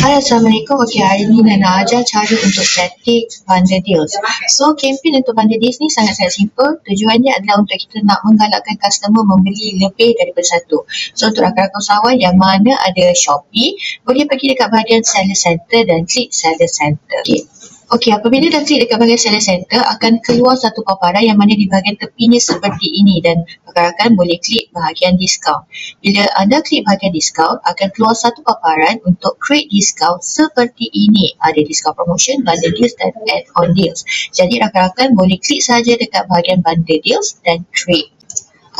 Hai, Assalamualaikum. Okey, hari ni Nana ajar cara untuk setting bundle deals. So, kempen untuk bundle deals ni sangat-sangat simple. Tujuannya adalah untuk kita nak menggalakkan customer membeli lebih daripada satu. So, untuk rakan-rakan usahawan yang mana ada Shopee, boleh pergi dekat bahagian Seller Center dan klik Seller Center. Okey, apabila dah klik dekat bahagian Seller Center, akan keluar satu paparan yang mana di bahagian tepinya seperti ini dan rakan-rakan boleh klik bahagian discount. Bila anda klik bahagian discount, akan keluar satu paparan untuk create discount seperti ini. Ada discount promotion, bundle deals dan add-on deals. Jadi rakan-rakan boleh klik saja dekat bahagian bundle deals dan create.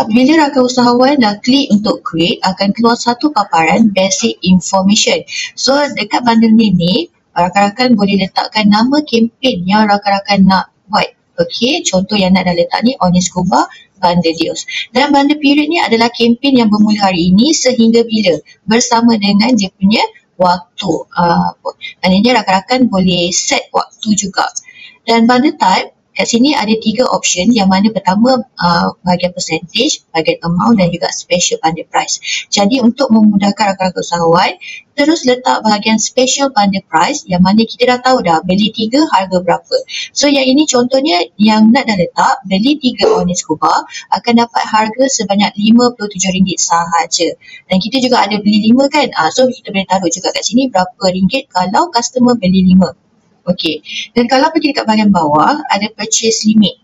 Apabila rakan usahawan dah klik untuk create, akan keluar satu paparan basic information. So, dekat bundle ni, rakan-rakan boleh letakkan nama kempen yang rakan-rakan nak buat. Okey, contoh yang nak dah letak ni, Onyx Scuba bundle deals. Dan bundle period ni adalah kempen yang bermula hari ini sehingga bila, bersama dengan dia punya waktu. Maknanya rakan-rakan boleh set waktu juga. Dan bundle type, kat sini ada 3 option yang mana pertama bahagian percentage, bahagian amount dan juga special bundle price. Jadi untuk memudahkan rakan-rakan usahawan, terus letak bahagian special bundle price yang mana kita dah tahu dah beli 3 harga berapa. So yang ini contohnya yang nak dah letak, beli 3 Onyx Scuba akan dapat harga sebanyak RM57 sahaja. Dan kita juga ada beli 5 kan, so kita boleh taruh juga kat sini berapa ringgit kalau customer beli 5. Okey, dan kalau pergi dekat bahagian bawah, ada purchase limit.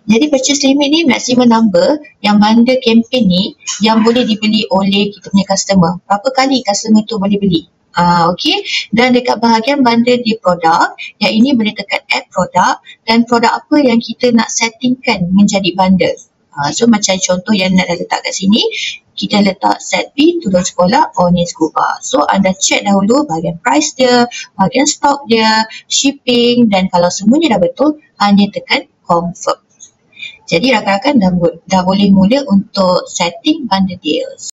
Jadi purchase limit ni maximum number yang bundle campaign ni yang boleh dibeli oleh kita punya customer. Berapa kali customer tu boleh beli. Okey, dan dekat bahagian bundle di produk, yang ini boleh tekan add produk dan produk apa yang kita nak settingkan menjadi bundle. So macam contoh yang nak letak kat sini, kita letak set B turun sekolah Onyx Scuba. So anda check dahulu bahagian price dia, bahagian stock dia, shipping, dan kalau semuanya dah betul, hanya tekan confirm. Jadi rakan-rakan dah boleh mula untuk setting bundle deals.